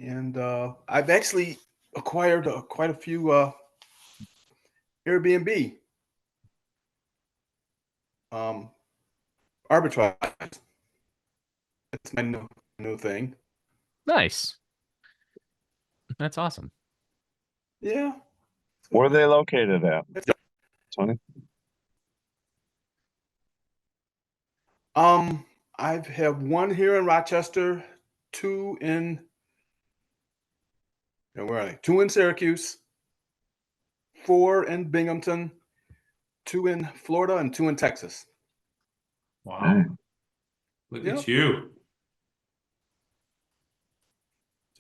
And I've actually acquired quite a few Airbnb arbitrage. That's my new thing. Nice. That's awesome. Yeah. Where are they located at, Tony? I have one here in Rochester, two in where are they? Two in Syracuse, four in Binghamton, two in Florida, and two in Texas. Wow. Look at you.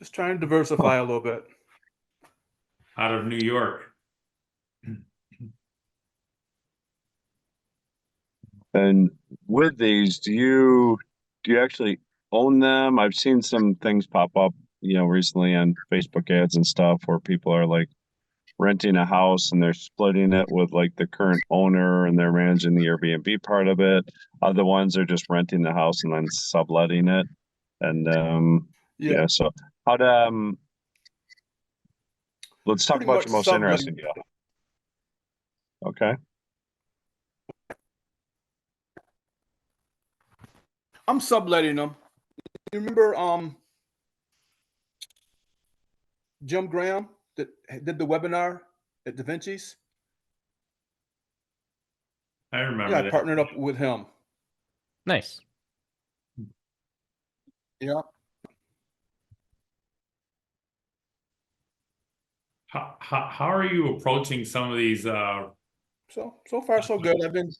Just trying to diversify a little bit. Out of New York. And with these, do you actually own them? I've seen some things pop up, recently on Facebook ads and stuff where people are like renting a house and they're splitting it with like the current owner and they're managing the Airbnb part of it. Other ones are just renting the house and then subletting it. And so how to let's talk about your most interesting deal. Okay. I'm subletting them. You remember Jim Graham that did the webinar at Da Vinci's? I remember Yeah, I that. partnered up with him. Nice. Yeah. How are you approaching some of these So far so good. I've been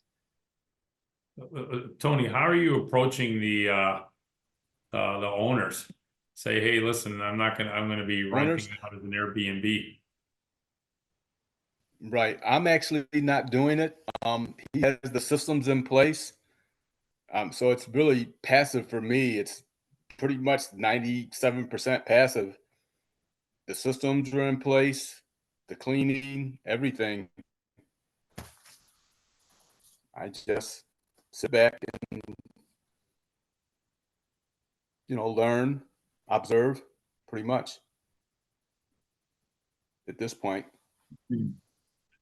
Tony, how are you approaching the owners? Say, hey, listen, I'm gonna be renting Owners? it out as an Airbnb. right. I'm actually not doing it. He has the systems in place. So it's really passive for me. It's pretty much 97% passive. The systems are in place, the cleaning, everything. I just sit back and learn, observe, pretty much at this point.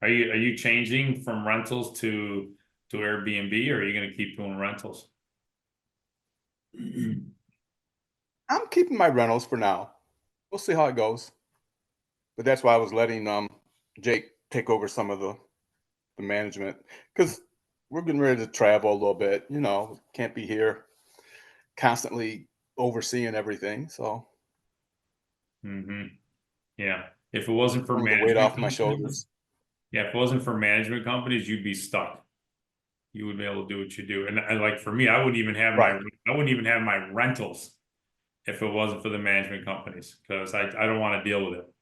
Are you changing from rentals to Airbnb, or are you going to keep doing rentals? I'm keeping my rentals for now. We'll see how it goes. But that's why I was letting Jake take over some of the management, because we're getting ready to travel a little bit. Can't be here constantly overseeing everything. So Yeah. If it wasn't for some of the weight management off my shoulders. yeah, if it wasn't for management companies, you'd be stuck. You would be able to do what you do. And like for me, I wouldn't even have Right. my rentals if it wasn't for the management companies, because I don't want to deal with it.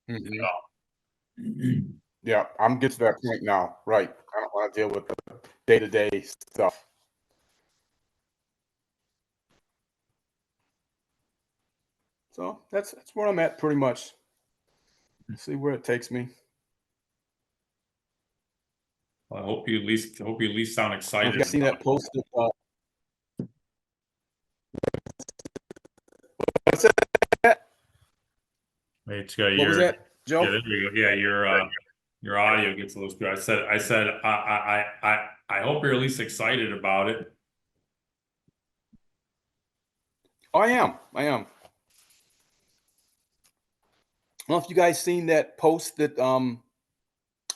Mhm. Yeah, I'm getting to that point now. Right. I don't want to deal with the day-to-day stuff. So that's where I'm at pretty much. See where it takes me. Well, I hope you at least sound Have excited. you guys seen that post? What's that? It's got What was your that, Joe? yeah, there you go. Yeah, your audio gets a little screwed. I said I hope you're at least excited about it. Oh, I am. I don't know if you guys seen that post that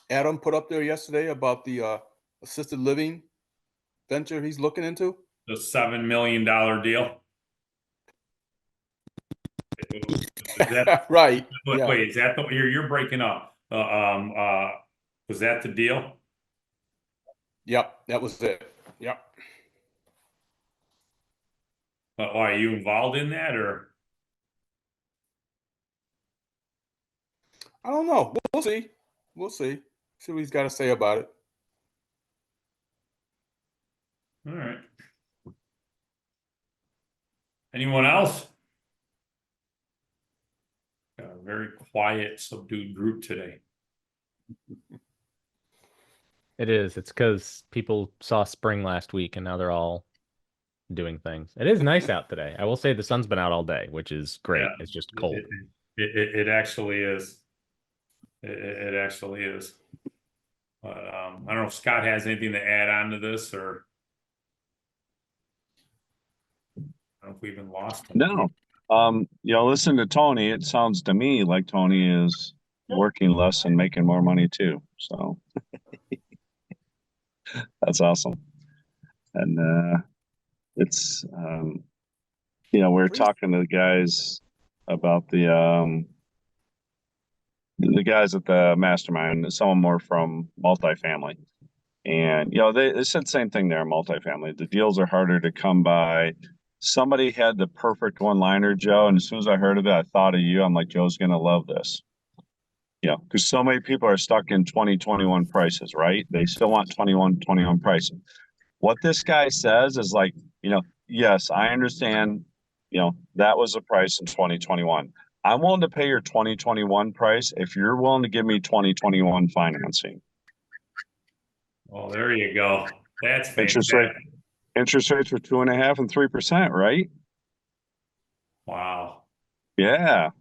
Adam put up there yesterday about the assisted living venture he's looking into. The $7 million deal. Is that Right. Yeah. wait, is that the you're breaking up? Was that the deal? Yep. That was it. Yep. Are you involved in that, or? I don't know. We'll see. We'll see. See what he's got to say about it. All right. Anyone else? Got a very quiet, subdued group today. It is. It's because people saw spring last week and now they're all doing things. It is nice out today. I will say the sun's been out all day, which is great. Yeah. It's just cold. It actually is. It actually is. But I don't know if Scott has anything to add on to this, or I don't know if we even lost him. No. Listen to Tony. It sounds to me like Tony is working less and making more money too. So that's awesome. And it's we're talking to the guys about the guys at the mastermind. Some of them were from multifamily. And they said the same thing there in multifamily. The deals are harder to come by. Somebody had the perfect one-liner, Joe, and as soon as I heard of it, I thought of you. I'm like, Joe's gonna love this. Because so many people are stuck in 2021 prices, right? They still want 21 pricing. What this guy says is like, yes, I understand, that was the price in 2021. I'm willing to pay your 2021 price if you're willing to give me 2021 financing. Well, there you go. That's Interest fantastic. Interest rates were 2.5% and 3%, right? Wow. Yeah.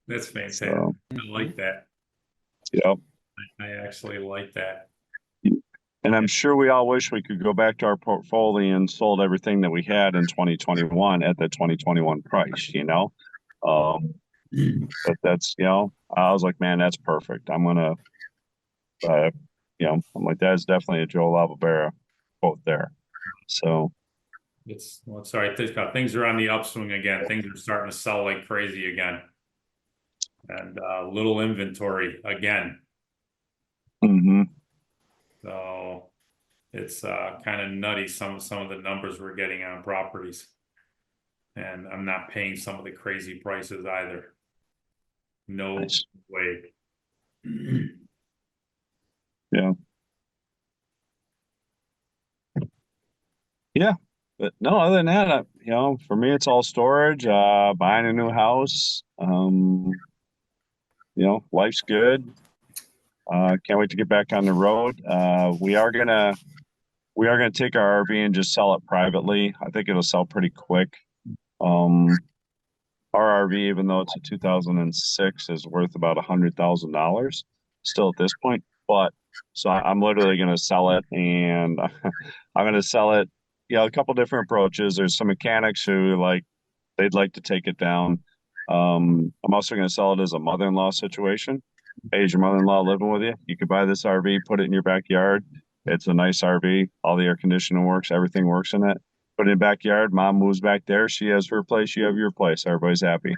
That's fantastic. So, I like that. yep. I actually like that. And I'm sure we all wish we could go back to our portfolio and sold everything that we had in 2021 at the 2021 price, you know? But that's, you know, I was like, man, that's perfect. I'm gonna, you know, I'm like, that's definitely a Joe Lavabera quote there. So Well, sorry, things are on the upswing again. Things are starting to sell like crazy again. And little inventory again. mhm. So it's kind of nutty, some of the numbers we're getting on properties. And I'm not paying some of the crazy prices either. No Nice. way. Yeah. Yeah. But no, other than that, you know, for me, it's all storage, buying a new house. You know, life's good. Can't wait to get back on the road. We are gonna take our RV and just sell it privately. I think it'll sell pretty quick. Our RV, even though it's a 2006, is worth about $100,000 still at this point. But so I'm literally going to sell it, and I'm going to sell it. You know, a couple different approaches. There's some mechanics who they'd like to take it down. I'm also going to sell it as a mother-in-law situation. Hey, is your mother-in-law living with you? You could buy this RV, put it in your backyard. It's a nice RV. All the air conditioning works. Everything works in it. Put it in the backyard. Mom moves back there. She has her place. You have your place. Everybody's happy.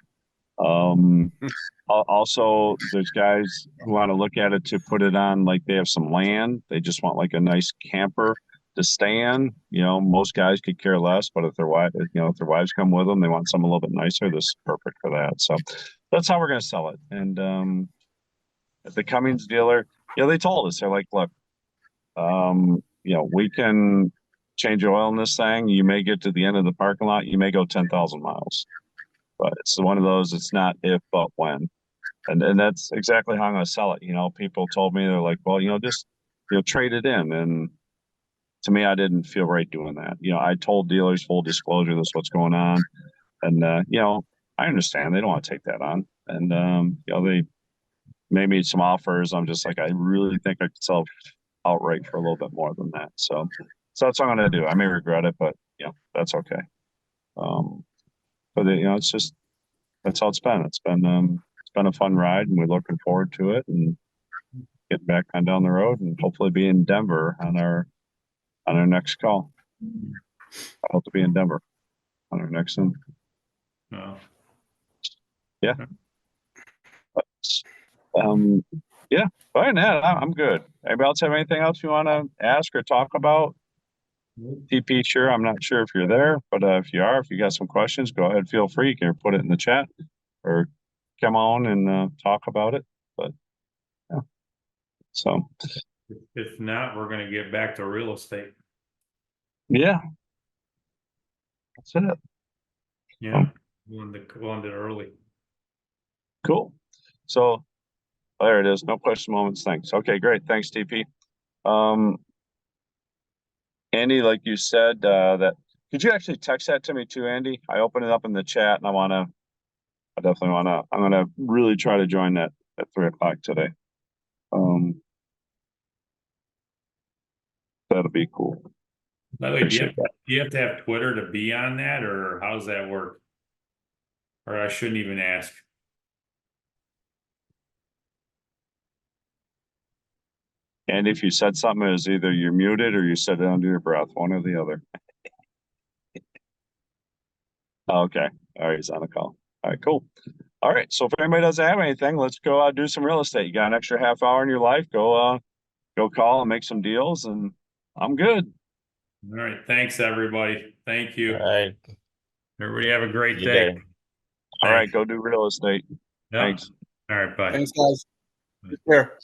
Also, there's guys who want to look at it to put it on, like they have some land. They just want like a nice camper to stay in. You know, most guys could care less, but if their wives come with them, they want something a little bit nicer. This is perfect for that. So that's how we're going to sell it. And at the Cummins dealer, you know, they told us, they're like, look, you know, we can change oil in this thing. You may get to the end of the parking lot. You may go 10,000 miles, but it's one of those, it's not if, but when. And that's exactly how I'm going to sell it. You know, people told me, they're like, well, you know, just, you know, trade it in. And to me, I didn't feel right doing that. You know, I told dealers full disclosure, this is what's going on. And, you know, I understand they don't want to take that on. And, you know, they made me some offers. I'm just like, I really think I could sell outright for a little bit more than that. So that's what I'm going to do. I may regret it, but you know, that's okay. But you know, it's just, that's how it's been. It's been a fun ride, and we're looking forward to it and getting back on down the road and hopefully be in Denver on our next call. I hope to be in Denver on our next one. Oh. Yeah. But, yeah. But other than that, I'm good. Anybody else have anything else you want to ask or talk about? TP, sure. I'm not sure if you're there, but if you are, if you got some questions, go ahead. Feel free. You can put it in the chat or come on and talk about it. But yeah. So If not, we're going to get back to real estate. yeah, that's it. Yeah, one to early. Cool. So there it is. No question moments. Thanks. Okay, great. Thanks, TP. Andy, like you said, that could you actually text that to me too, Andy? I opened it up in the chat, and I'm gonna really try to join that at 3:00 today. That'll be cool. By the way, do you have to have Twitter to be on that, or how does that work? Or I shouldn't even ask. And if you said something, it was either you're muted or you said it under your breath, one or the other. Okay. All right, he's on a call. All right, cool. All right. So if anybody doesn't have anything, let's go do some real estate. You got an extra half hour in your life, go call and make some deals, and I'm good. All right. Thanks, everybody. Thank you. All right. Everybody have a great You day. day. All right, go do real estate. Yep. Thanks. All right. Bye. Thanks, guys. Take care.